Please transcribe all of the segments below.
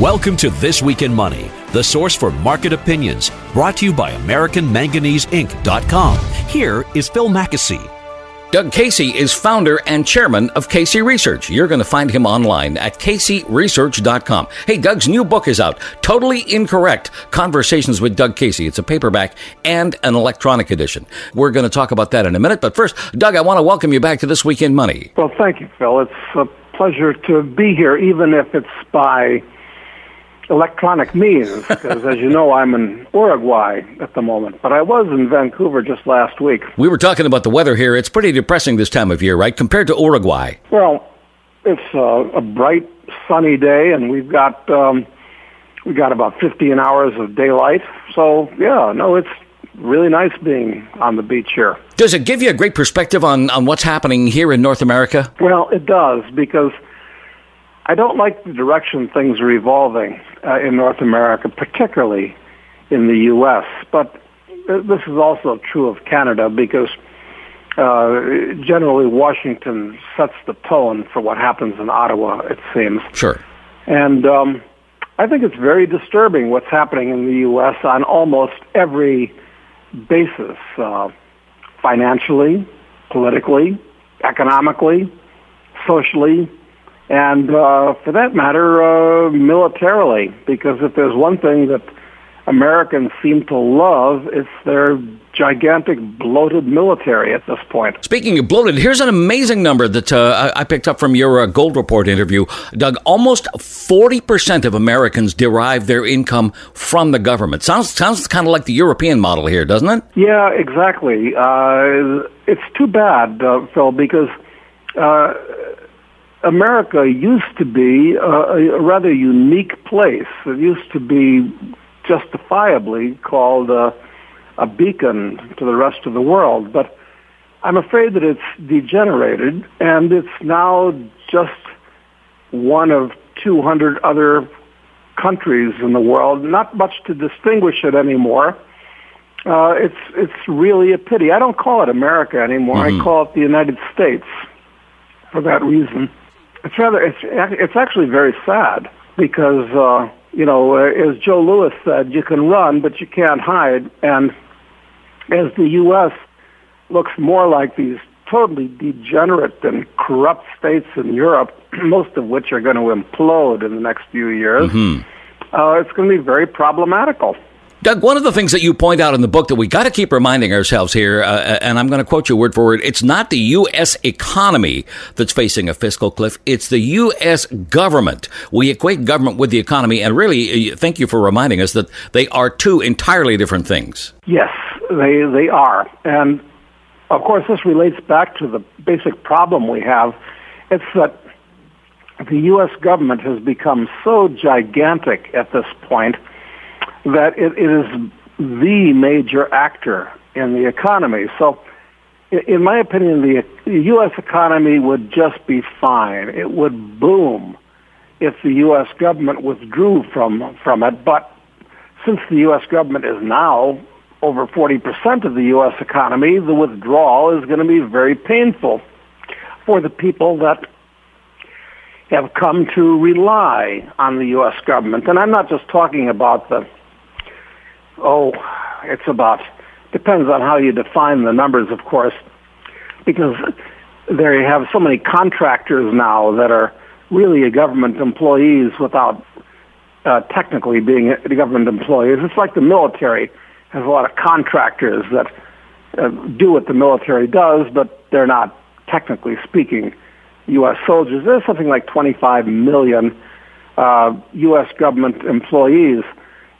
Welcome to This Week in Money, the source for market opinions, brought to you by AmericanManganeseInc.com. Here is Phil Mackesy. Doug Casey is founder and chairman of Casey Research. You're going to find him online at CaseyResearch.com. Hey, Doug's new book is out, Totally Incorrect, Conversations with Doug Casey. It's a paperback and an electronic edition. We're going to talk about that in a minute. But first, Doug, I want to welcome you back to This Week in Money. Well, thank you, Phil. It's a pleasure to be here, even if it's by electronic means, because as you know, I'm in Uruguay at the moment, but I was in Vancouver just last week. We were talking about the weather here. It's pretty depressing this time of year, right, compared to Uruguay? Well, it's a bright, sunny day, and we got about 15 hours of daylight. So, yeah, no, it's really nice being on the beach here. Does it give you a great perspective on what's happening here in North America? Well, it does, because I don't like the direction things are evolving in North America, particularly in the U.S., but this is also true of Canada, because generally Washington sets the tone for what happens in Ottawa, it seems. Sure. And I think it's very disturbing what's happening in the U.S. on almost every basis, financially, politically, economically, socially, and for that matter, militarily, because if there's one thing that Americans seem to love, it's their gigantic, bloated military at this point. Speaking of bloated, here's an amazing number that I picked up from your Gold Report interview. Doug, almost 40% of Americans derive their income from the government. Sounds kind of like the European model here, doesn't it? Yeah, exactly. It's too bad, Phil, because America used to be a rather unique place. It used to be justifiably called a beacon to the rest of the world. But I'm afraid that it's degenerated, and it's now just one of 200 other countries in the world. Not much to distinguish it anymore. It's really a pity. I don't call it America anymore. I call it the United States for that reason. It's actually very sad because, as Joe Louis said, you can run, but you can't hide. And as the U.S. looks more like these totally degenerate and corrupt states in Europe, most of which are going to implode in the next few years, it's going to be very problematical. Doug, one of the things that you point out in the book that we got to keep reminding ourselves here, and I'm going to quote you word for word, it's not the U.S. economy that's facing a fiscal cliff, it's the U.S. government. We equate government with the economy, and really, thank you for reminding us that they are two entirely different things. Yes, they are. And, of course, this relates back to the basic problem we have. It's that the U.S. government has become so gigantic at this point that it is the major actor in the economy. So, in my opinion, the U.S. economy would just be fine. It would boom if the U.S. government withdrew from it. But since the U.S. government is now over 40% of the U.S. economy, the withdrawal is going to be very painful for the people that have come to rely on the U.S. government. And I'm not just talking about depends on how you define the numbers, of course, because there you have so many contractors now that are really government employees without technically being government employees. It's like the military has a lot of contractors that do what the military does, but they're not, technically speaking, U.S. soldiers. There's something like 25 million U.S. government employees.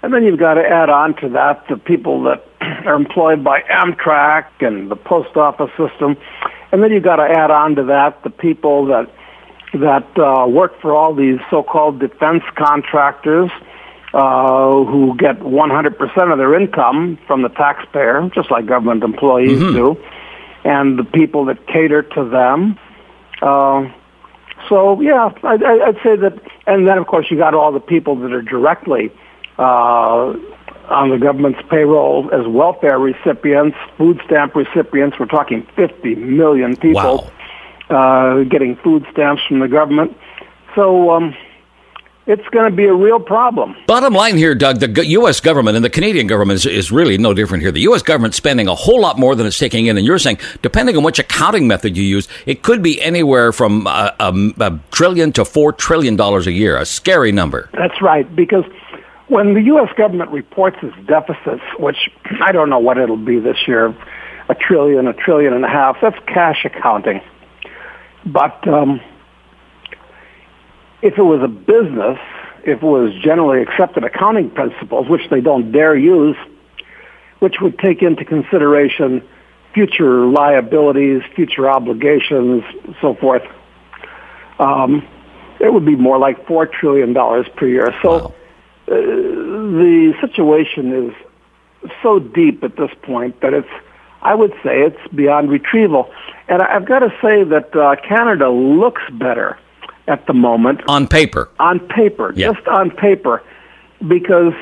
And then you've got to add on to that the people that are employed by Amtrak and the post office system. And then you've got to add on to that the people that work for all these so-called defense contractors who get 100% of their income from the taxpayer, just like government employees do, and the people that cater to them. So, yeah, I'd say that. And then, of course, you got all the people that are directly on the government's payroll as welfare recipients, food stamp recipients. We're talking 50 million people getting food stamps from the government. So it's going to be a real problem. Bottom line here, Doug, the U.S. government and the Canadian government is really no different here. The U.S. government's spending a whole lot more than it's taking in, and you're saying, depending on which accounting method you use, it could be anywhere from a trillion to $4 trillion a year, a scary number. That's right, because when the U.S. government reports its deficits, which I don't know what it'll be this year, $1 trillion, $1.5 trillion, that's cash accounting. But if it was a business, if it was generally accepted accounting principles, which they don't dare use, which would take into consideration future liabilities, future obligations, so forth, it would be more like $4 trillion per year. So wow. The situation is so deep at this point that I would say it's beyond retrieval. And I've got to say that Canada looks better at the moment. On paper. On paper, yeah. Just on paper. Because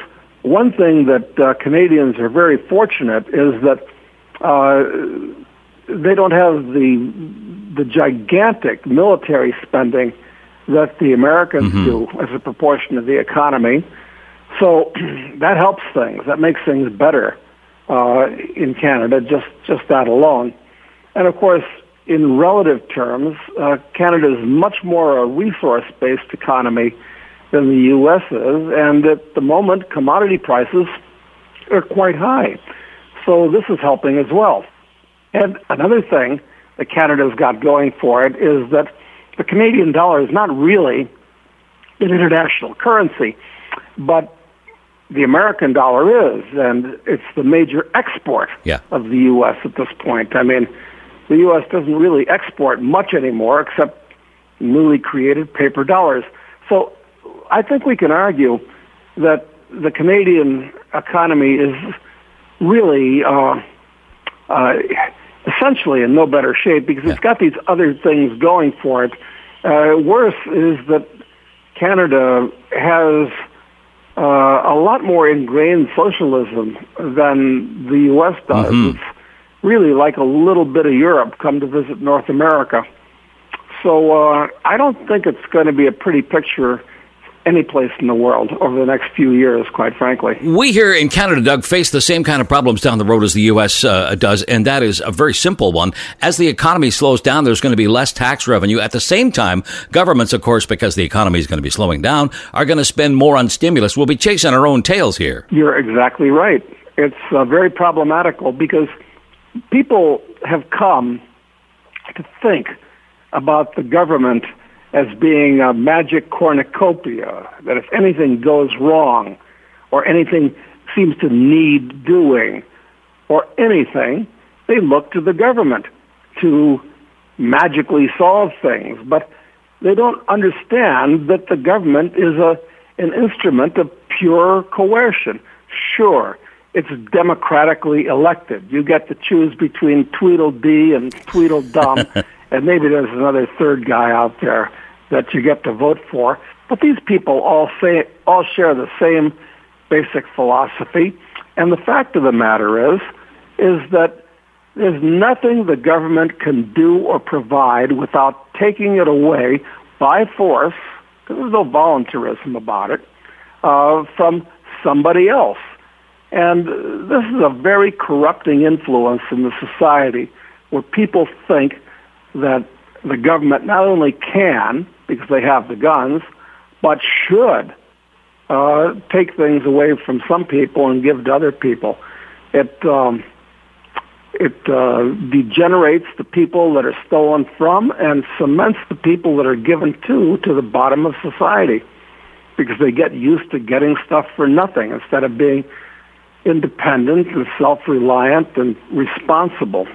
one thing that Canadians are very fortunate is that they don't have the gigantic military spending that the Americans do as a proportion of the economy. So that helps things. That makes things better in Canada, just that alone. And of course, in relative terms, Canada is much more a resource-based economy than the U.S. is, and at the moment, commodity prices are quite high. So this is helping as well. And another thing that Canada's got going for it is that the Canadian dollar is not really an international currency, but the American dollar is, and it's the major export of the U.S. at this point. I mean, the U.S. doesn't really export much anymore except newly created paper dollars. So I think we can argue that the Canadian economy is really essentially in no better shape because it's got these other things going for it. Worse is that Canada has a lot more ingrained socialism than the U.S. does. It's really like a little bit of Europe come to visit North America. So I don't think it's going to be a pretty picture any place in the world over the next few years, quite frankly. We here in Canada, Doug, face the same kind of problems down the road as the U.S. Does, and that is a very simple one. As the economy slows down, there's going to be less tax revenue. At the same time, governments, of course, because the economy is going to be slowing down, are going to spend more on stimulus. We'll be chasing our own tails here. You're exactly right. It's very problematical because people have come to think about the government as being a magic cornucopia, that if anything goes wrong or anything seems to need doing or anything, they look to the government to magically solve things. But they don't understand that the government is an instrument of pure coercion. Sure, it's democratically elected. You get to choose between Tweedledee and Tweedledum, and maybe there's another third guy out there that you get to vote for. But these people all share the same basic philosophy. And the fact of the matter is that there's nothing the government can do or provide without taking it away by force, because there's no voluntarism about it, from somebody else. And this is a very corrupting influence in the society where people think that the government not only can, because they have the guns, but should take things away from some people and give to other people. It degenerates the people that are stolen from and cements the people that are given to the bottom of society because they get used to getting stuff for nothing instead of being independent and self-reliant and responsible.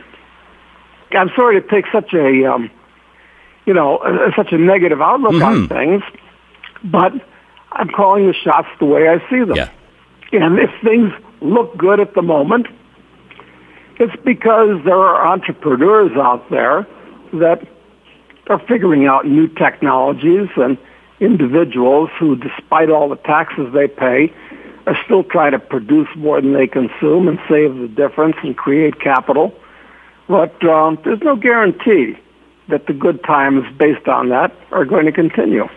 I'm sorry to take such a such a negative outlook on things, but I'm calling the shots the way I see them. Yeah. And if things look good at the moment, it's because there are entrepreneurs out there that are figuring out new technologies and individuals who, despite all the taxes they pay, are still trying to produce more than they consume and save the difference and create capital. But there's no guarantee that the good times based on that are going to continue.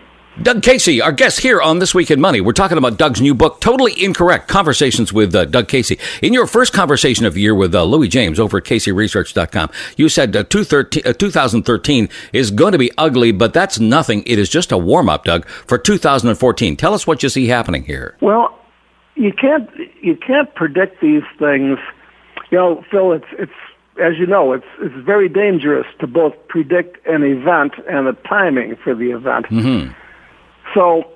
Doug Casey, our guest here on This Week in Money. We're talking about Doug's new book, Totally Incorrect, Conversations with Doug Casey. In your first conversation of the year with Louis James over at CaseyResearch.com, you said 2013 is going to be ugly, but that's nothing. It is just a warm-up, Doug, for 2014. Tell us what you see happening here. Well, you can't predict these things. You know, Phil, it's as you know, it's very dangerous to both predict an event and the timing for the event. Mm-hmm. So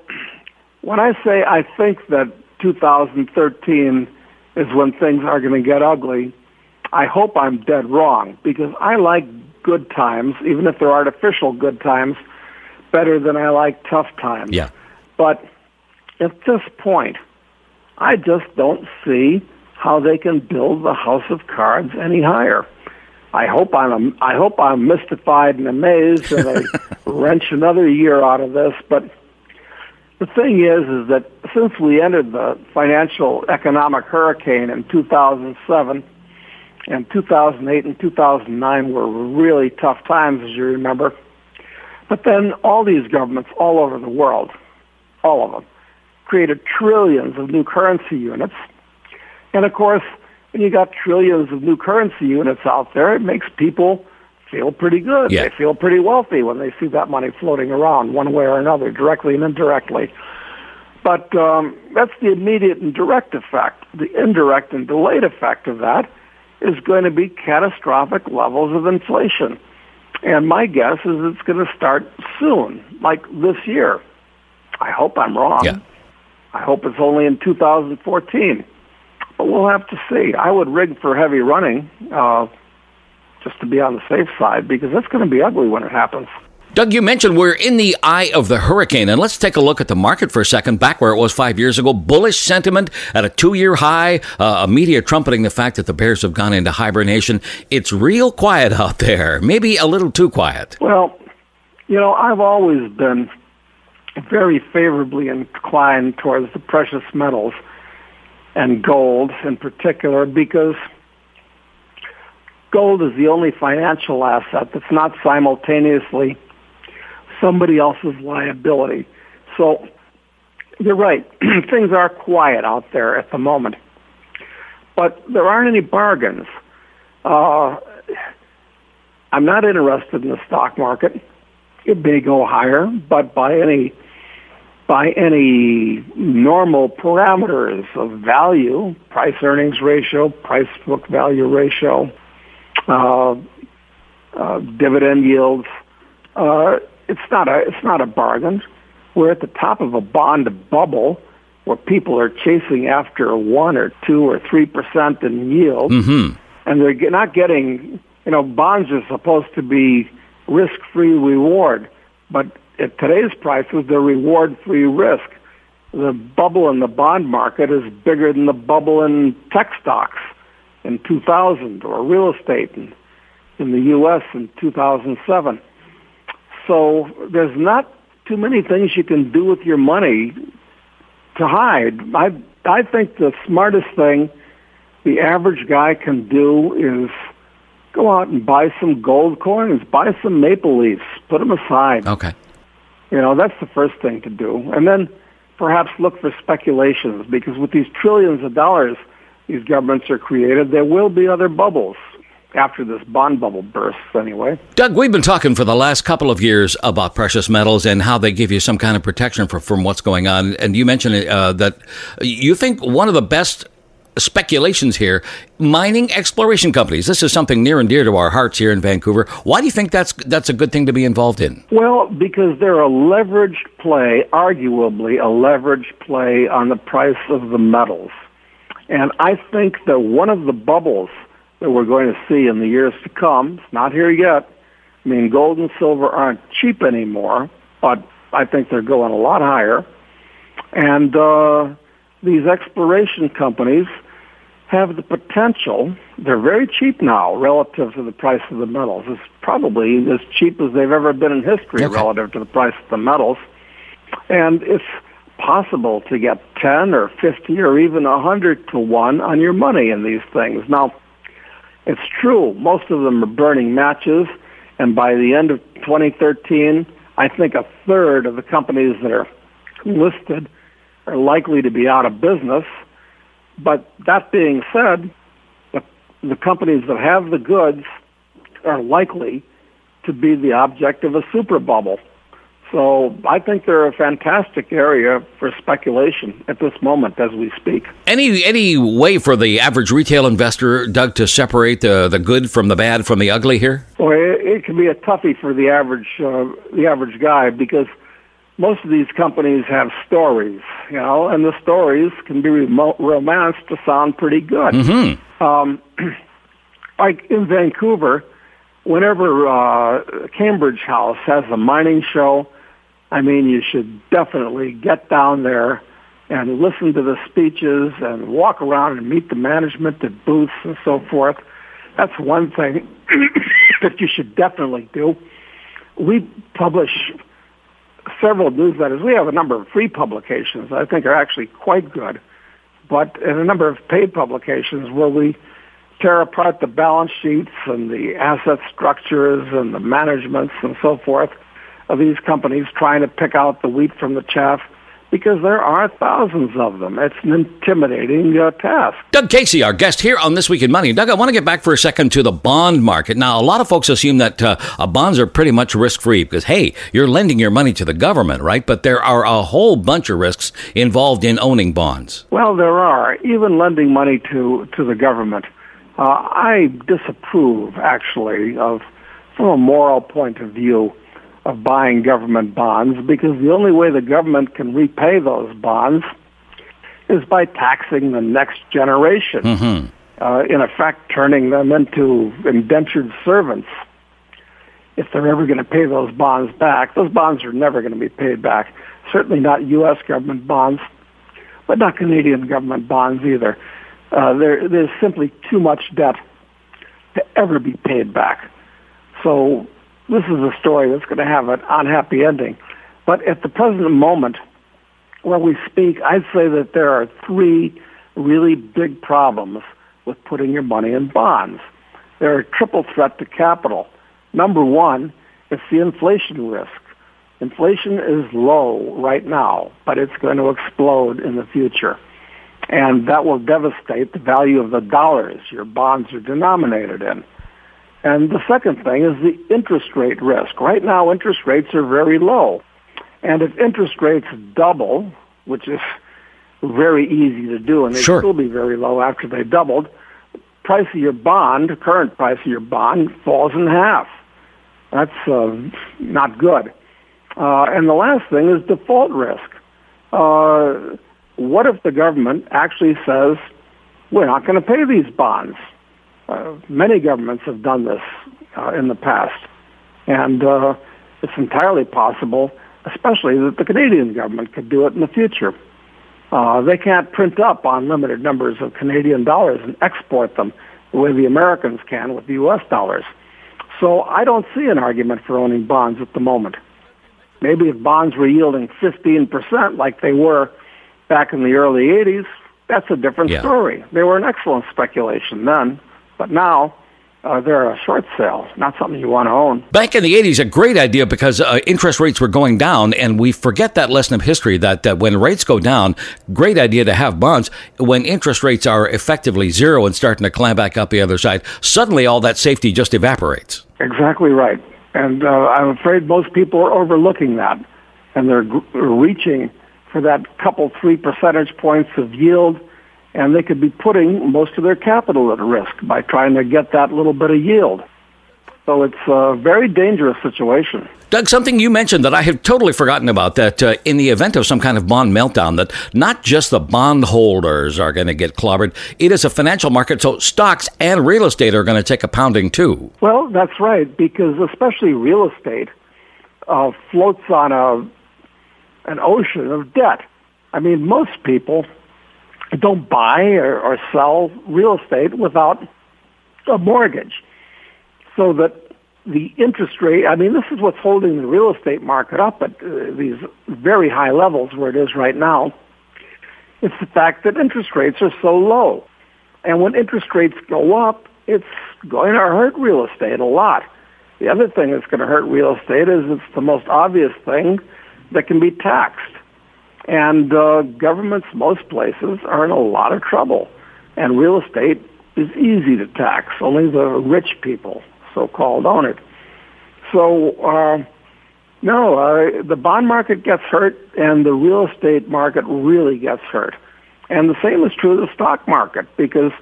when I say I think that 2013 is when things are going to get ugly, I hope I'm dead wrong, because I like good times, even if they're artificial good times, better than I like tough times. Yeah. But at this point, I just don't see how they can build the house of cards any higher. I hope I'm mystified and amazed, and I wrench another year out of this. But the thing is that since we entered the financial economic hurricane in 2007, and 2008 and 2009 were really tough times, as you remember. But then all these governments all over the world, all of them, created trillions of new currency units. And of course, when you got trillions of new currency units out there, it makes people feel pretty good. Yeah. They feel pretty wealthy when they see that money floating around one way or another, directly and indirectly. But that's the immediate and direct effect. The indirect and delayed effect of that is going to be catastrophic levels of inflation. And my guess is it's going to start soon, like this year. I hope I'm wrong. Yeah. I hope it's only in 2014. But we'll have to see. I would rig for heavy running just to be on the safe side, because it's going to be ugly when it happens. Doug, you mentioned we're in the eye of the hurricane, and let's take a look at the market for a second, back where it was 5 years ago. Bullish sentiment at a 2-year high, media trumpeting the fact that the bears have gone into hibernation. It's real quiet out there, maybe a little too quiet. Well, you know, I've always been very favorably inclined towards the precious metals and gold in particular, because gold is the only financial asset that's not simultaneously somebody else's liability. So you're right. Things are quiet out there at the moment. But there aren't any bargains. I'm not interested in the stock market. It may go higher, but by any normal parameters of value, price-earnings ratio, price-book value ratio, dividend yields, it's not a bargain. We're at the top of a bond bubble where people are chasing after 1 or 2 or 3% in yield, Mm-hmm. and they're not getting. You know, bonds are supposed to be risk-free reward, but at today's prices, they're reward-free risk. The bubble in the bond market is bigger than the bubble in tech stocks in 2000, or real estate in the U.S. in 2007. So there's not too many things you can do with your money to hide. I think the smartest thing the average guy can do is go out and buy some gold coins, buy some maple leafs, put them aside. Okay. You know, that's the first thing to do. And then perhaps look for speculations, because with these trillions of dollars these governments are created, there will be other bubbles after this bond bubble bursts anyway. Doug, we've been talking for the last couple of years about precious metals and how they give you some kind of protection from what's going on. And you mentioned that you think one of the best speculations here, mining exploration companies. This is something near and dear to our hearts here in Vancouver. Why do you think that's a good thing to be involved in? Well, because they're a leveraged play, arguably a leveraged play on the price of the metals. And I think that one of the bubbles that we're going to see in the years to come, it's not here yet. I mean, gold and silver aren't cheap anymore, but I think they're going a lot higher. And these exploration companies have the potential. They're very cheap now relative to the price of the metals. It's probably as cheap as they've ever been in history relative to the price of the metals. And it's possible to get 10 or 50 or even 100 to 1 on your money in these things. Now, it's true, most of them are burning matches, and by the end of 2013, I think a third of the companies that are listed are likely to be out of business. But that being said, the companies that have the goods are likely to be the object of a super bubble. So I think they're a fantastic area for speculation at this moment as we speak. Any way for the average retail investor, Doug, to separate the good from the bad from the ugly here? Well, it can be a toughie for the average guy, because most of these companies have stories, and the stories can be romanced to sound pretty good. Mm-hmm. Like in Vancouver, whenever Cambridge House has a mining show, you should definitely get down there and listen to the speeches and walk around and meet the management at booths and so forth. That's one thing that you should definitely do. We publish several newsletters. We have a number of free publications I think are actually quite good, but in a number of paid publications where we tear apart the balance sheets and the asset structures and the managements and so forth of these companies, trying to pick out the wheat from the chaff, because there are thousands of them. It's an intimidating task. Doug Casey, our guest here on This Week in Money. Doug, I want to get back for a second to the bond market. Now, a lot of folks assume that bonds are pretty much risk-free because, hey, you're lending your money to the government, right? But there are a whole bunch of risks involved in owning bonds. Well, there are. Even lending money to the government. I disapprove, actually, from a moral point of view, of buying government bonds, because the only way the government can repay those bonds is by taxing the next generation, in effect turning them into indentured servants. If they're ever going to pay those bonds back, those bonds are never going to be paid back. Certainly not U.S. government bonds, but not Canadian government bonds either. There's simply too much debt to ever be paid back. So this is a story that's going to have an unhappy ending. But at the present moment where we speak, I'd say that there are three really big problems with putting your money in bonds. They're a triple threat to capital. Number one, it's the inflation risk. Inflation is low right now, but it's going to explode in the future. And that will devastate the value of the dollars your bonds are denominated in. And the second thing is the interest rate risk. Right now, interest rates are very low. And if interest rates double, which is very easy to do, and they still be very low after they doubled, price of your bond, current price of your bond, falls in half. That's not good. And the last thing is default risk. What if the government actually says, we're not going to pay these bonds? Many governments have done this in the past, and it's entirely possible, especially that the Canadian government could do it in the future. They can't print up unlimited numbers of Canadian dollars and export them the way the Americans can with the U.S. dollars. So I don't see an argument for owning bonds at the moment. Maybe if bonds were yielding 15% like they were back in the early 80s, that's a different story. They were an excellent speculation then. But now, they're a short sale, not something you want to own. Back in the 80s, a great idea because interest rates were going down, and we forget that lesson of history that when rates go down, great idea to have bonds. When interest rates are effectively zero and starting to climb back up the other side, suddenly all that safety just evaporates. Exactly right. And I'm afraid most people are overlooking that, and they're reaching for that couple, 3 percentage points of yield, and they could be putting most of their capital at risk by trying to get that little bit of yield. So it's a very dangerous situation. Doug, something you mentioned that I had totally forgotten about, that in the event of some kind of bond meltdown, that not just the bondholders are going to get clobbered, it is a financial market, so stocks and real estate are going to take a pounding too. Well, that's right, because especially real estate floats on an ocean of debt. I mean, most people don't buy or sell real estate without a mortgage. So that the interest rate, this is what's holding the real estate market up at these very high levels where it is right now. It's the fact that interest rates are so low. And when interest rates go up, it's going to hurt real estate a lot. The other thing that's going to hurt real estate is it's the most obvious thing that can be taxed. And governments, most places, are in a lot of trouble. And real estate is easy to tax. Only the rich people, so-called, own it. So, the bond market gets hurt, and the real estate market really gets hurt. And the same is true of the stock market, because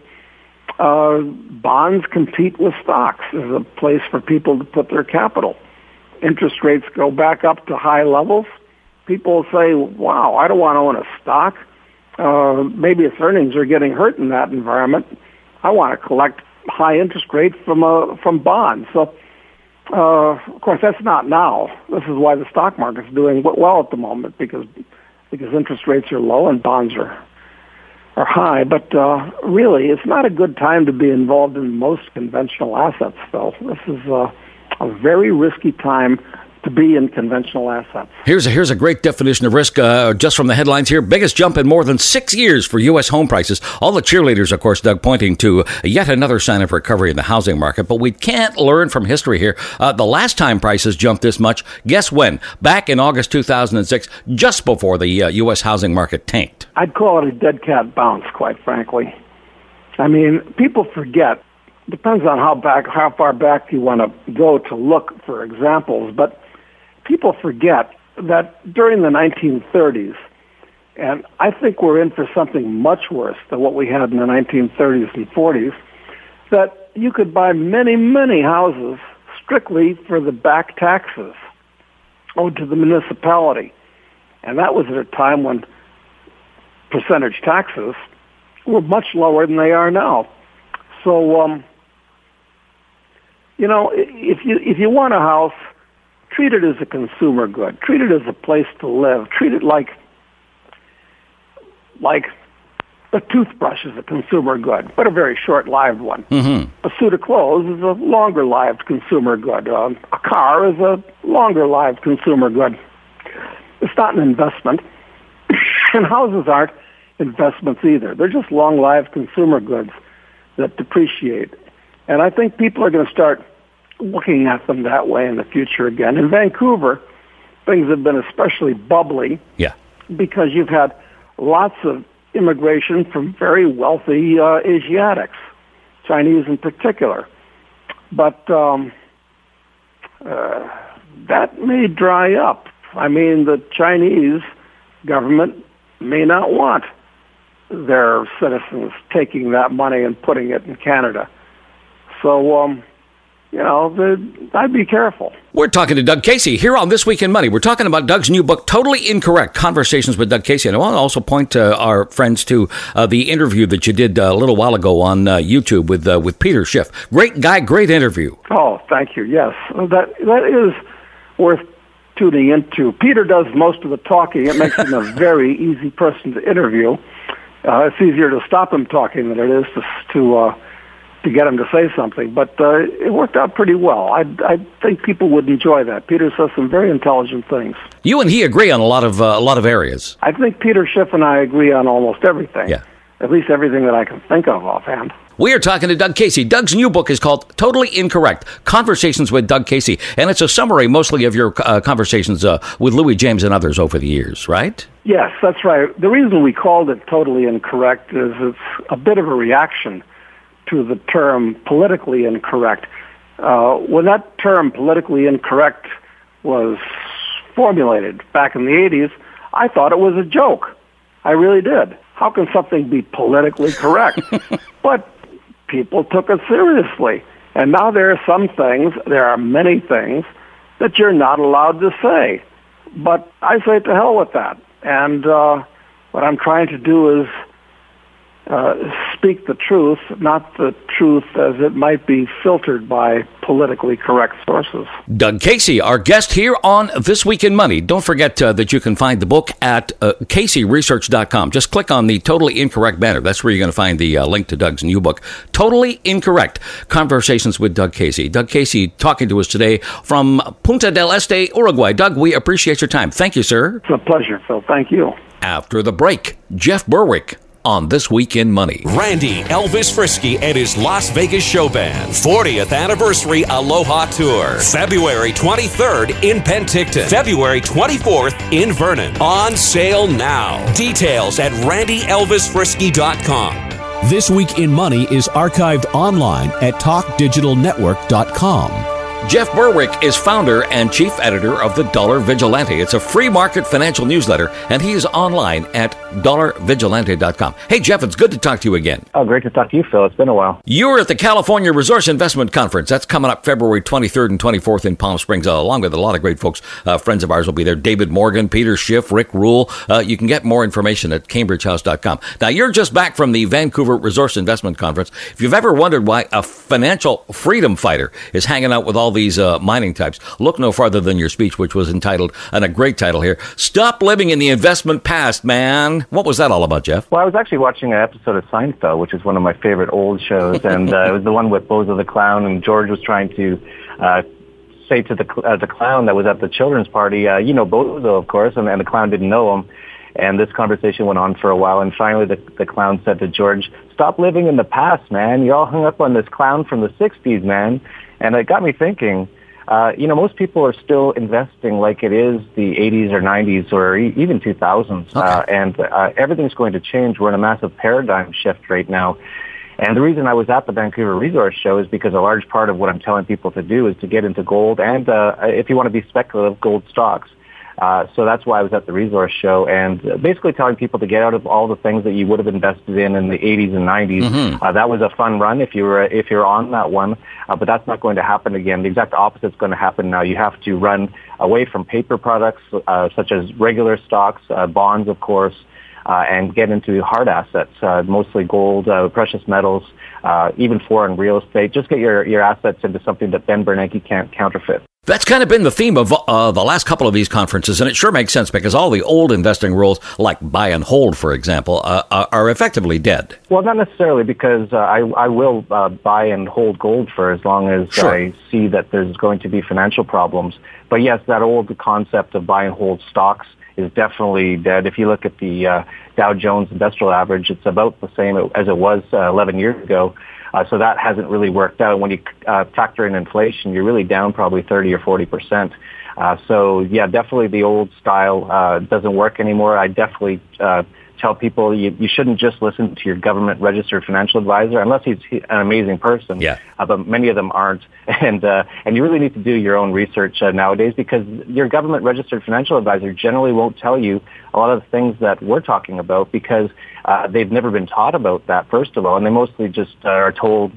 bonds compete with stocks as a place for people to put their capital. Interest rates go back up to high levels. People say, wow, I don't want to own a stock. Maybe its earnings are getting hurt in that environment. I want to collect high interest rates from bonds. So, of course, that's not now. This is why the stock market's doing well at the moment, because interest rates are low and bonds are high. But really, it's not a good time to be involved in most conventional assets, though. This is a very risky time to be in conventional assets. Here's a great definition of risk, just from the headlines here. Biggest jump in more than 6 years for U.S. home prices. All the cheerleaders, of course, Doug, pointing to yet another sign of recovery in the housing market. But we can't learn from history here. The last time prices jumped this much, guess when? Back in August 2006, just before the U.S. housing market tanked. I'd call it a dead cat bounce, quite frankly. I mean, people forget. Depends on how far back you want to go to look for examples, but people forget that during the 1930s, and I think we're in for something much worse than what we had in the 1930s and 40s, that you could buy many, many houses strictly for the back taxes owed to the municipality. And that was at a time when percentage taxes were much lower than they are now. So, if you want a house, treat it as a consumer good. Treat it as a place to live. Treat it like a toothbrush is a consumer good, but a very short-lived one. Mm-hmm. A suit of clothes is a longer-lived consumer good. A car is a longer-lived consumer good. It's not an investment. And houses aren't investments either. They're just long-lived consumer goods that depreciate. And I think people are going to start looking at them that way in the future again. In Vancouver, things have been especially bubbly because you've had lots of immigration from very wealthy Asiatics, Chinese in particular. But that may dry up. I mean, the Chinese government may not want their citizens taking that money and putting it in Canada. So, I'd be careful. We're talking to Doug Casey here on This Week in Money. We're talking about Doug's new book, Totally Incorrect, Conversations with Doug Casey. And I want to also point our friends to the interview that you did a little while ago on YouTube with Peter Schiff. Great guy, great interview. Oh, thank you. Yes, that is worth tuning into. Peter does most of the talking. It makes him a very easy person to interview. It's easier to stop him talking than it is to get him to say something, but it worked out pretty well. I think people would enjoy that. Peter says some very intelligent things. You and he agree on a lot of areas. I think Peter Schiff and I agree on almost everything. Yeah. At least everything that I can think of offhand. We are talking to Doug Casey. Doug's new book is called Totally Incorrect, Conversations with Doug Casey. And it's a summary mostly of your conversations with Louis James and others over the years, right? Yes, that's right. The reason we called it Totally Incorrect is it's a bit of a reaction to the term politically incorrect. When that term politically incorrect was formulated back in the 80s, I thought it was a joke. I really did. How can something be politically correct? But people took it seriously. And now there are many things that you're not allowed to say. But I say to hell with that. And what I'm trying to do is speak the truth, not the truth as it might be filtered by politically correct sources. Doug Casey, our guest here on This Week in Money. Don't forget that you can find the book at CaseyResearch.com. Just click on the Totally Incorrect banner. That's where you're going to find the link to Doug's new book, Totally Incorrect, Conversations with Doug Casey. Doug Casey talking to us today from Punta del Este, Uruguay. Doug, we appreciate your time. Thank you, sir. It's a pleasure, Phil. Thank you. After the break, Jeff Berwick on This Week in Money. Randy Elvis Frisky and his Las Vegas show band 40th anniversary Aloha Tour. February 23rd in Penticton. February 24th in Vernon. On sale now. Details at randyelvisfrisky.com. This Week in Money is archived online at talkdigitalnetwork.com. Jeff Berwick is founder and chief editor of The Dollar Vigilante. It's a free market financial newsletter, and he is online at dollarvigilante.com. Hey, Jeff, it's good to talk to you again. Oh, great to talk to you, Phil. It's been a while. You were at the California Resource Investment Conference. That's coming up February 23rd and 24th in Palm Springs, along with a lot of great folks. Friends of ours will be there. David Morgan, Peter Schiff, Rick Rule. You can get more information at cambridgehouse.com. Now, you're just back from the Vancouver Resource Investment Conference. If you've ever wondered why a financial freedom fighter is hanging out with all these mining types, look no farther than your speech, which was entitled, and a great title here, Stop Living in the Investment Past, Man. What was that all about, Jeff? Well, I was actually watching an episode of Seinfeld, which is one of my favorite old shows, and it was the one with Bozo the Clown, and George was trying to say to the clown that was at the children's party, you know Bozo, of course, and the clown didn't know him. And this conversation went on for a while, and finally the clown said to George, stop living in the past, man. You're all hung up on this clown from the 60s, man. And it got me thinking, most people are still investing like it is the 80s or 90s or even 2000s. Okay. And everything's going to change. We're in a massive paradigm shift right now. And the reason I was at the Vancouver Resource Show is because a large part of what I'm telling people to do is to get into gold and, if you want to be speculative, gold stocks. So that's why I was at the Resource Show, and basically telling people to get out of all the things that you would have invested in the 80s and 90s. Mm-hmm. That was a fun run if you're on that one, but that's not going to happen again. The exact opposite is going to happen now. You have to run away from paper products such as regular stocks, bonds, of course, and get into hard assets, mostly gold, precious metals, even foreign real estate. Just get your assets into something that Ben Bernanke can't counterfeit. That's kind of been the theme of the last couple of these conferences, and it sure makes sense because all the old investing rules, like buy and hold, for example, are effectively dead. Well, not necessarily, because I will buy and hold gold for as long as Sure. I see that there's going to be financial problems. But yes, that old concept of buy and hold stocks is definitely dead. If you look at the Dow Jones Industrial Average, it's about the same as it was 11 years ago. So that hasn't really worked out. When you factor in inflation, you're really down probably 30 or 40%. So yeah, definitely the old style doesn't work anymore. I definitely tell people you shouldn't just listen to your government registered financial advisor unless he's an amazing person. Yeah. But many of them aren't, and you really need to do your own research nowadays, because your government registered financial advisor generally won't tell you a lot of the things that we're talking about, because they've never been taught about that, first of all, and they mostly just are told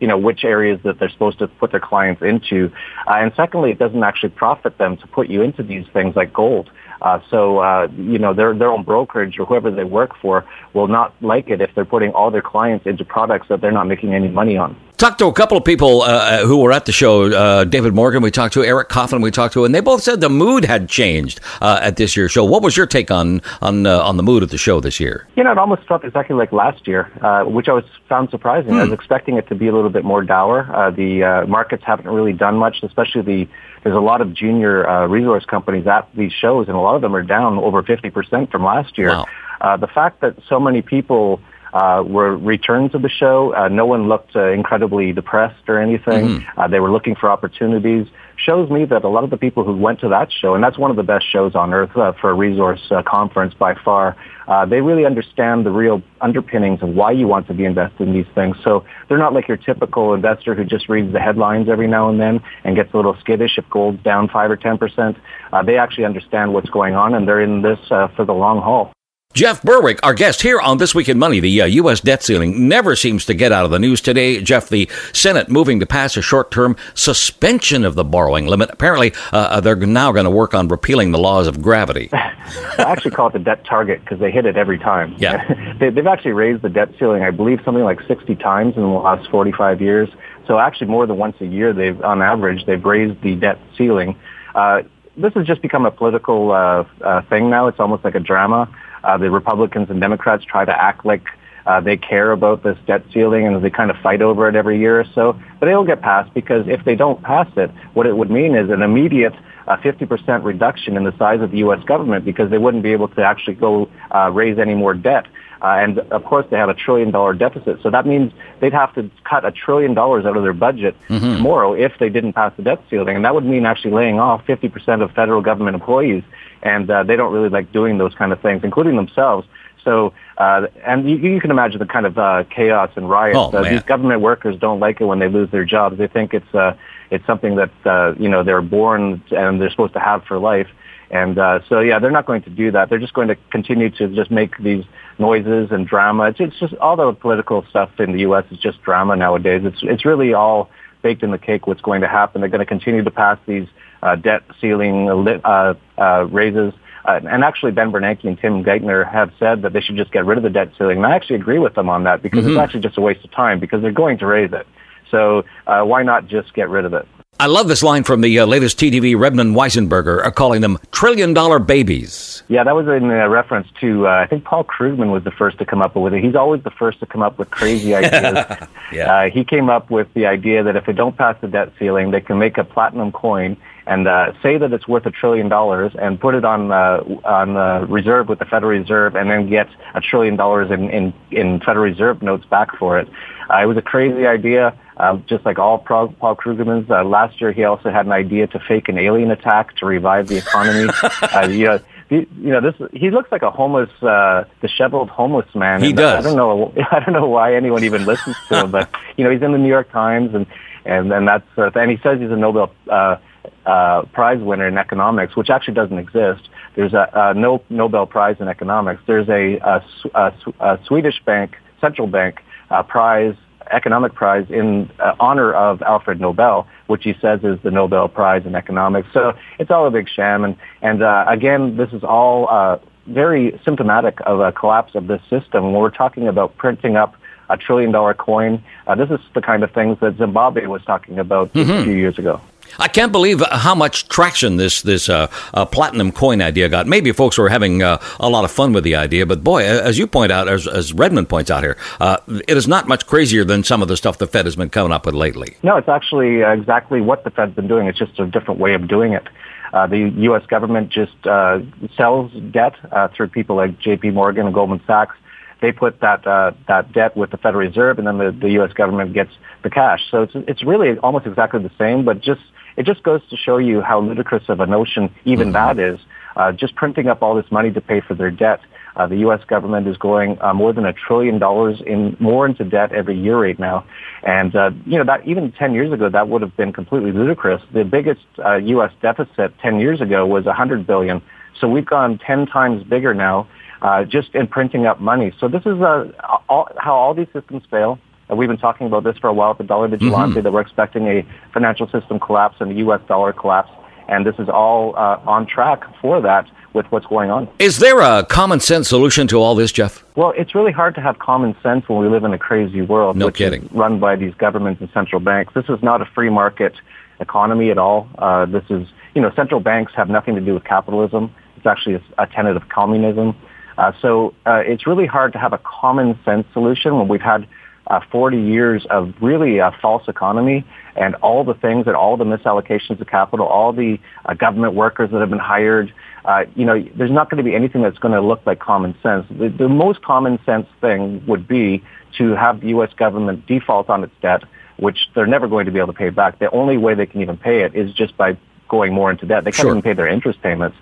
which areas that they're supposed to put their clients into, and secondly, it doesn't actually profit them to put you into these things like gold. So their own brokerage or whoever they work for will not like it if they're putting all their clients into products that they're not making any money on. Talked to a couple of people who were at the show. David Morgan we talked to, Eric Coffin we talked to, and they both said the mood had changed at this year's show. What was your take on the mood at the show this year? It almost felt exactly like last year, which I found surprising. I was expecting it to be a little bit more dour. The markets haven't really done much, especially there's a lot of junior resource companies at these shows, and a lot of them are down over 50% from last year. Wow. The fact that so many people were returned to the show, no one looked incredibly depressed or anything. Mm-hmm. They were looking for opportunities. Shows me that a lot of the people who went to that show, and that's one of the best shows on earth for a resource conference by far, they really understand the real underpinnings of why you want to be invested in these things. So they're not like your typical investor who just reads the headlines every now and then and gets a little skittish if gold's down 5 or 10%. They actually understand what's going on, and they're in this for the long haul. Jeff Berwick, our guest here on This Week in Money. The U.S. debt ceiling never seems to get out of the news today. Jeff, the Senate moving to pass a short-term suspension of the borrowing limit. Apparently, they're now going to work on repealing the laws of gravity. I actually call it the debt target because they hit it every time. Yeah. They've actually raised the debt ceiling, I believe, something like 60 times in the last 45 years. So actually more than once a year, on average, they've raised the debt ceiling. This has just become a political thing now. It's almost like a drama. The Republicans and Democrats try to act like they care about this debt ceiling, and they kind of fight over it every year or so. But it'll get passed, because if they don't pass it, what it would mean is an immediate 50% reduction in the size of the U.S. government, because they wouldn't be able to actually go raise any more debt. And, of course, they have $1 trillion deficit. So that means they'd have to cut $1 trillion out of their budget tomorrow if they didn't pass the debt ceiling. And that would mean actually laying off 50% of federal government employees. And they don't really like doing those kind of things, including themselves. So, and you can imagine the kind of chaos and riots. These government workers don't like it when they lose their jobs. They think it's something that, they're born and they're supposed to have for life. And they're not going to do that. They're just going to continue to just make these noises and drama. It's just all the political stuff in the U.S. is just drama nowadays. It's really all baked in the cake what's going to happen. They're going to continue to pass these debt ceiling raises. And actually, Ben Bernanke and Tim Geithner have said that they should just get rid of the debt ceiling. And I actually agree with them on that because it's actually just a waste of time because they're going to raise it. So why not just get rid of it? I love this line from the latest TDV, Redmond Weisenberger, calling them trillion-dollar babies. Yeah, that was in reference to, I think Paul Krugman was the first to come up with it. He's always the first to come up with crazy ideas. He came up with the idea that if they don't pass the debt ceiling, they can make a platinum coin and say that it's worth $1 trillion and put it on reserve with the Federal Reserve and then get $1 trillion in Federal Reserve notes back for it. It was a crazy idea. Just like all Paul Krugman's, last year he also had an idea to fake an alien attack to revive the economy. He looks like a homeless, disheveled homeless man. He does. I don't know why anyone even listens to him, but he's in the New York Times, and that's and he says he's a Nobel Prize winner in economics, which actually doesn't exist. There's no Nobel Prize in economics. There's a Swedish bank, central bank economic prize in honor of Alfred Nobel, which he says is the Nobel Prize in economics. So it's all a big sham. And again, this is all very symptomatic of a collapse of this system. When we're talking about printing up $1 trillion coin, this is the kind of things that Zimbabwe was talking about just a few years ago. I can't believe how much traction this platinum coin idea got. Maybe folks were having a lot of fun with the idea, but boy, as you point out, as Redmond points out here, it is not much crazier than some of the stuff the Fed has been coming up with lately. No, it's actually exactly what the Fed's been doing. It's just a different way of doing it. The U.S. government just sells debt through people like J.P. Morgan and Goldman Sachs. They put that debt with the Federal Reserve, and then the U.S. government gets the cash. So it's really almost exactly the same, but it just goes to show you how ludicrous of a notion even that is. Just printing up all this money to pay for their debt. The U.S. government is going more than $1 trillion more into debt every year right now. And, that even 10 years ago, that would have been completely ludicrous. The biggest U.S. deficit 10 years ago was $100 billion. So we've gone 10 times bigger now just in printing up money. So this is how all these systems fail. We've been talking about this for a while at the Dollar Vigilante, that we're expecting a financial system collapse and a U.S. dollar collapse. And this is all on track for that with what's going on. Is there a common sense solution to all this, Jeff? Well, it's really hard to have common sense when we live in a crazy world, No kidding. Is run by these governments and central banks. This is not a free market economy at all. This is, central banks have nothing to do with capitalism. It's actually a tenet of communism. So it's really hard to have a common sense solution when we've had 40 years of really a false economy and all the things and all the misallocations of capital, all the government workers that have been hired. There's not going to be anything that's going to look like common sense. The most common sense thing would be to have the U.S. government default on its debt, which they're never going to be able to pay back. The only way they can even pay it is just by going more into debt. They can't even pay their interest payments.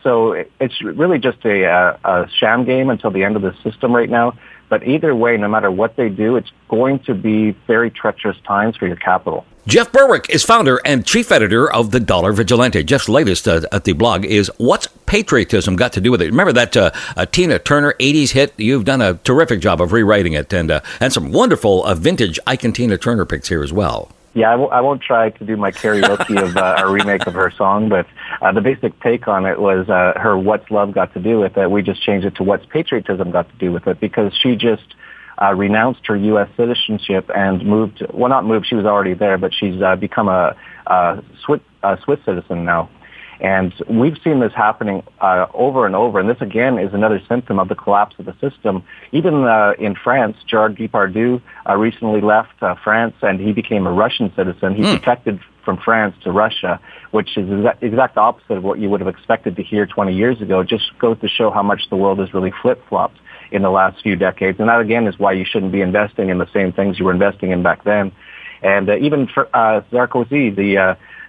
So it's really just a sham game until the end of the system right now. But either way, no matter what they do, it's going to be very treacherous times for your capital. Jeff Berwick is founder and chief editor of the Dollar Vigilante. Jeff's latest at the blog is What's Patriotism Got to Do with It? Remember that Tina Turner 80s hit? You've done a terrific job of rewriting it and some wonderful vintage Ike and Tina Turner picks here as well. Yeah, I won't try to do my karaoke of a remake of her song, but the basic take on it was her What's Love Got to Do with It. We just changed it to What's Patriotism Got to Do with It, because she just renounced her U.S. citizenship and she was already there, but she's become a Swiss citizen now. And we've seen this happening over and over. And this, again, is another symptom of the collapse of the system. Even in France, Gerard Depardieu recently left France, and he became a Russian citizen. He protected from France to Russia, which is exact opposite of what you would have expected to hear 20 years ago. It just goes to show how much the world has really flip-flopped in the last few decades. And that, again, is why you shouldn't be investing in the same things you were investing in back then. And even for, Sarkozy,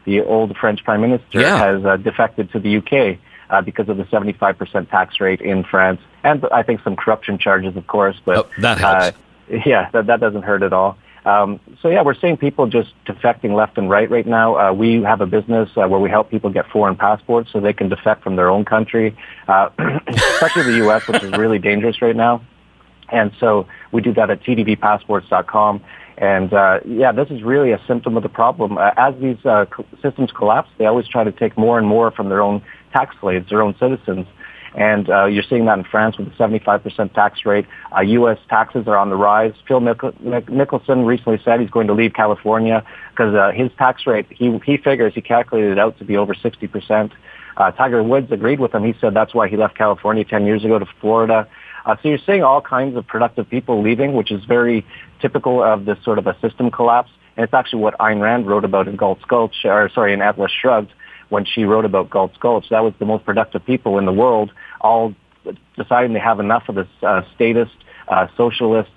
the old French prime minister, has defected to the UK because of the 75% tax rate in France. And I think some corruption charges, of course. But that helps. That doesn't hurt at all. We're seeing people just defecting left and right now. We have a business where we help people get foreign passports so they can defect from their own country, especially the U.S., which is really dangerous right now. And so we do that at tdbpassports.com. And, this is really a symptom of the problem. As these systems collapse, they always try to take more and more from their own tax slaves, their own citizens. And you're seeing that in France with a 75% tax rate. U.S. taxes are on the rise. Phil Mickelson recently said he's going to leave California because his tax rate, he figures, he calculated it out to be over 60%. Tiger Woods agreed with him. He said that's why he left California 10 years ago to Florida. So you're seeing all kinds of productive people leaving, which is very typical of this sort of a system collapse. And it's actually what Ayn Rand wrote about in in Atlas Shrugged, when she wrote about Galt's Gulch. That was the most productive people in the world, all deciding they have enough of this statist, socialist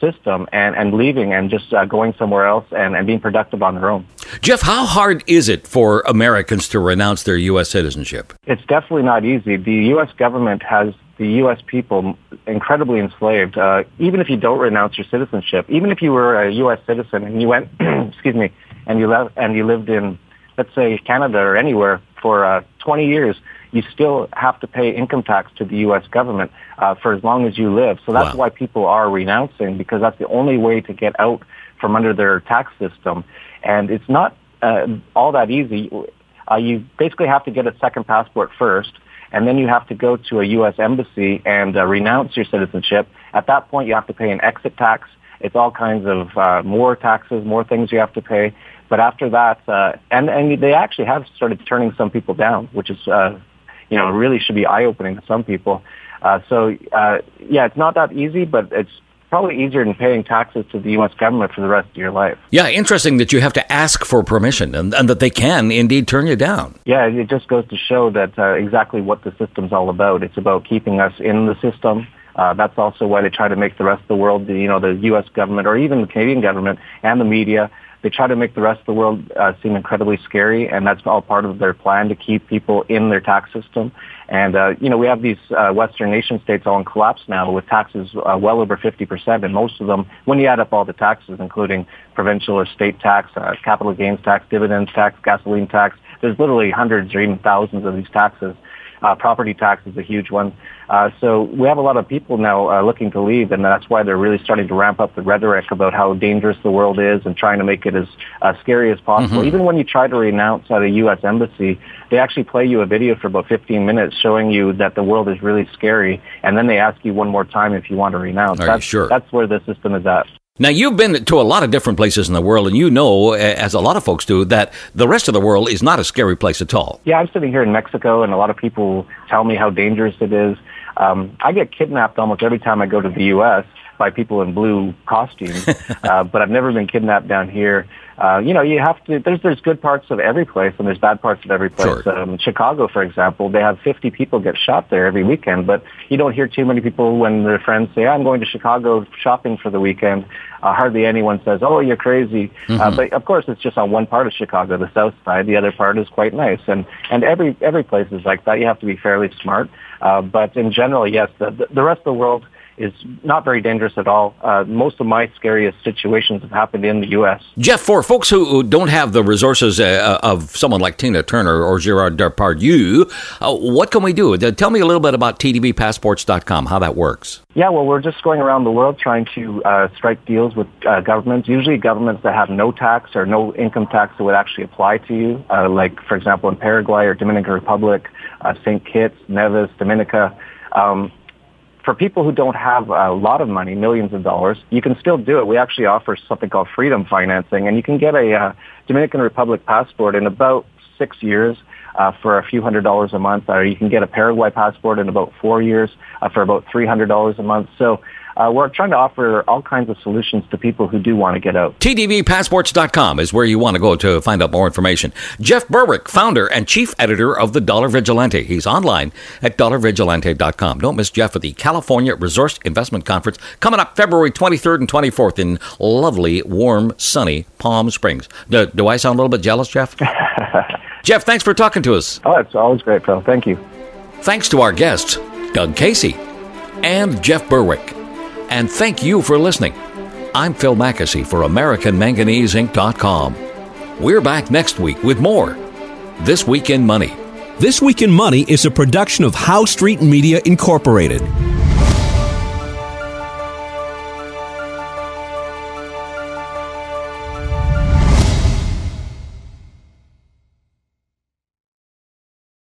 system and leaving and just going somewhere else and being productive on their own. Jeff, how hard is it for Americans to renounce their U.S. citizenship? It's definitely not easy. The U.S. government has the U.S. people incredibly enslaved. Even if you don't renounce your citizenship, even if you were a U.S. citizen and you went, and you lived in, let's say, Canada or anywhere for 20 years, you still have to pay income tax to the U.S. government for as long as you live. So that's why people are renouncing, because that's the only way to get out from under their tax system. And it's not all that easy. You basically have to get a second passport first, and then you have to go to a U.S. embassy and renounce your citizenship. At that point, you have to pay an exit tax. It's all kinds of more taxes, more things you have to pay. But after that, and they actually have started turning some people down, which is, really should be eye-opening to some people. It's not that easy, but it's probably easier than paying taxes to the U.S. government for the rest of your life. Yeah, interesting that you have to ask for permission and that they can indeed turn you down. Yeah, it just goes to show that exactly what the system's all about. It's about keeping us in the system. That's also why they try to make the rest of the world, the U.S. government or even the Canadian government and the media, they try to make the rest of the world seem incredibly scary, and that's all part of their plan to keep people in their tax system. And, we have these Western nation states all in collapse now with taxes well over 50%, and most of them, when you add up all the taxes, including provincial or state tax, capital gains tax, dividends tax, gasoline tax, there's literally hundreds or even thousands of these taxes. Property tax is a huge one. So we have a lot of people now looking to leave, and that's why they're really starting to ramp up the rhetoric about how dangerous the world is and trying to make it as scary as possible. Mm-hmm. Even when you try to renounce at a U.S. embassy, they actually play you a video for about 15 minutes showing you that the world is really scary, and then they ask you one more time if you want to renounce. Are you sure? That's where the system is at. Now, you've been to a lot of different places in the world, and you know, as a lot of folks do, that the rest of the world is not a scary place at all. Yeah, I'm sitting here in Mexico, and a lot of people tell me how dangerous it is. I get kidnapped almost every time I go to the U.S. by people in blue costumes, but I've never been kidnapped down here. You have to, there's good parts of every place and there's bad parts of every place. Sure. Chicago, for example, they have 50 people get shot there every weekend, but you don't hear too many people when their friends say, I'm going to Chicago shopping for the weekend. Hardly anyone says, oh, you're crazy. Mm-hmm. But of course, it's just on one part of Chicago, the south side. The other part is quite nice. And every place is like that. You have to be fairly smart. But in general, yes, the rest of the world is not very dangerous at all. Most of my scariest situations have happened in the U.S. Jeff, for folks who don't have the resources of someone like Tina Turner or Gerard Depardieu, what can we do? Tell me a little bit about tdbpassports.com, how that works. Yeah, well, we're just going around the world trying to strike deals with governments, usually governments that have no tax or no income tax that would actually apply to you, like, for example, in Paraguay or Dominican Republic, St. Kitts, Nevis, Dominica. For people who don't have a lot of money, millions of dollars, you can still do it. We actually offer something called freedom financing, and you can get a Dominican Republic passport in about 6 years for a few $100s a month, or you can get a Paraguay passport in about 4 years for about $300 a month. So we're trying to offer all kinds of solutions to people who do want to get out. TDVpassports.com is where you want to go to find out more information. Jeff Berwick, founder and chief editor of the Dollar Vigilante. He's online at dollarvigilante.com. Don't miss Jeff at the California Resource Investment Conference coming up February 23rd and 24th in lovely, warm, sunny Palm Springs. Do I sound a little bit jealous, Jeff? Jeff, thanks for talking to us. Oh, it's always great, Phil. Thank you. Thanks to our guests, Doug Casey and Jeff Berwick. And thank you for listening. I'm Phil Mackesy for AmericanManganeseInc.com. We're back next week with more This Week in Money. This Week in Money is a production of Howe Street Media Incorporated.